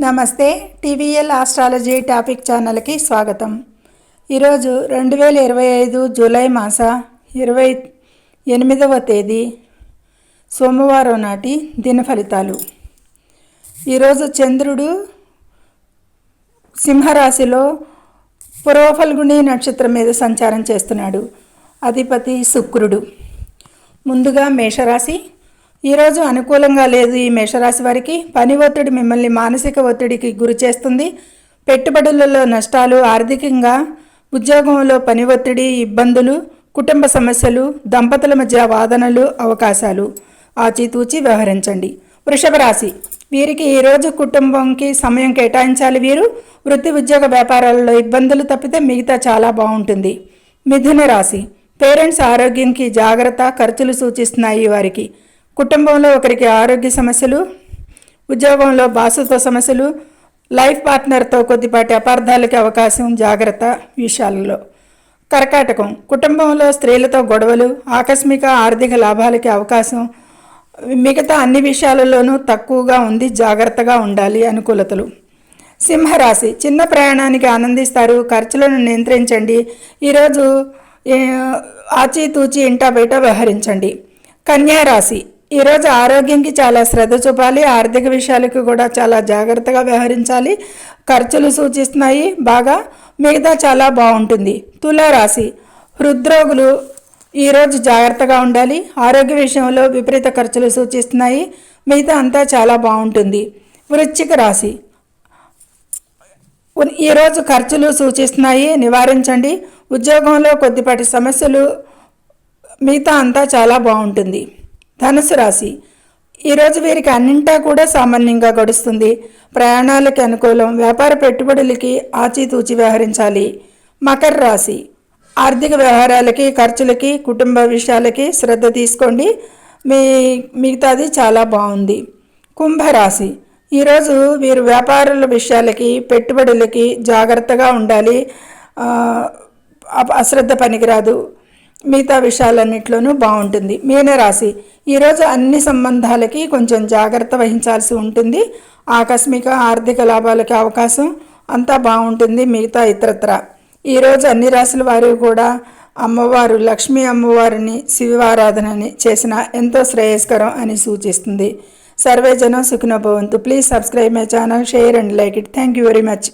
నమస్తే. TVL astrology topic ఛానల్కి స్వాగతం. ఈరోజు 2025 జూలై మాస 28వ తేదీ సోమవారం నాటి దిన ఫలితాలు. ఈరోజు చంద్రుడు సింహరాశిలో పూర్వఫల్గుణి నక్షత్రం మీద సంచారం చేస్తున్నాడు. అధిపతి శుక్రుడు. ముందుగా మేషరాశి. ఈరోజు అనుకూలంగా లేదు ఈ మేషరాశి వారికి. పని ఒత్తిడి మిమ్మల్ని మానసిక ఒత్తిడికి గురి చేస్తుంది. పెట్టుబడులలో నష్టాలు, ఆర్థికంగా ఉద్యోగంలో పని ఒత్తిడి, ఇబ్బందులు, కుటుంబ సమస్యలు, దంపతుల మధ్య వాదనలు, అవకాశాలు ఆచితూచి వ్యవహరించండి. వృషభ రాశి. వీరికి ఈరోజు కుటుంబంకి సమయం కేటాయించాలి. వీరు వృత్తి, ఉద్యోగ, వ్యాపారాలలో ఇబ్బందులు తప్పితే మిగతా చాలా బాగుంటుంది. మిథున రాశి. పేరెంట్స్ ఆరోగ్యంకి జాగ్రత్త, ఖర్చులు సూచిస్తున్నాయి వారికి. కుటుంబంలో ఒకరికి ఆరోగ్య సమస్యలు, ఉద్యోగంలో బాసుతో సమస్యలు, లైఫ్ పార్ట్నర్తో కొద్దిపాటి అపార్థాలకి అవకాశం, జాగ్రత్త విషయాలలో. కర్కాటకం. కుటుంబంలో స్త్రీలతో గొడవలు, ఆకస్మిక ఆర్థిక లాభాలకి అవకాశం. మిగతా అన్ని విషయాలలోనూ తక్కువగా ఉంది, జాగ్రత్తగా ఉండాలి. అనుకూలతలు. సింహరాశి. చిన్న ప్రయాణానికి ఆనందిస్తారు, ఖర్చులను నియంత్రించండి. ఈరోజు ఆచితూచి ఇంటా బయట వ్యవహరించండి. కన్యా రాశి. ఈరోజు ఆరోగ్యంకి చాలా శ్రద్ధ చూపాలి, ఆర్థిక విషయాలకు కూడా చాలా జాగ్రత్తగా వ్యవహరించాలి. ఖర్చులు సూచిస్తున్నాయి బాగా, మిగతా చాలా బాగుంటుంది. తులారాశి. హృద్రోగులు ఈరోజు జాగ్రత్తగా ఉండాలి. ఆరోగ్య విషయంలో విపరీత ఖర్చులు సూచిస్తున్నాయి, మిగతా అంతా చాలా బాగుంటుంది. వృశ్చిక రాశి. ఈరోజు ఖర్చులు సూచిస్తున్నాయి, నివారించండి. ఉద్యోగంలో కొద్దిపాటి సమస్యలు, మిగతా అంతా చాలా బాగుంటుంది. ధనుసు రాశి. ఈరోజు వీరికి అన్నింటా కూడా సామాన్యంగా గడుస్తుంది. ప్రయాణాలకి అనుకూలం, వ్యాపార పెట్టుబడులకి ఆచితూచి వ్యవహరించాలి. మకర రాశి. ఆర్థిక వ్యవహారాలకి, ఖర్చులకి, కుటుంబ విషయాలకి శ్రద్ధ తీసుకోండి, మిగతాది చాలా బాగుంది. కుంభరాశి. ఈరోజు వీరు వ్యాపారాల విషయాలకి, పెట్టుబడులకి జాగ్రత్తగా ఉండాలి. అశ్రద్ధ పనికిరాదు, మిగతా విషయాలన్నింటిలోనూ బాగుంటుంది. మీనరాశి. ఈరోజు అన్ని సంబంధాలకి కొంచెం జాగ్రత్త వహించాల్సి ఉంటుంది. ఆకస్మిక ఆర్థిక లాభాలకి అవకాశం, అంతా బాగుంటుంది. మిగతా ఇతరత్ర. ఈరోజు అన్ని రాశుల వారు కూడా అమ్మవారు లక్ష్మీ అమ్మవారిని, శివారాధనని చేసిన ఎంతో శ్రేయస్కరం అని సూచిస్తుంది. సర్వే జనం సుఖినో భవంతు. Please subscribe my channel, share and like it. Thank you very much.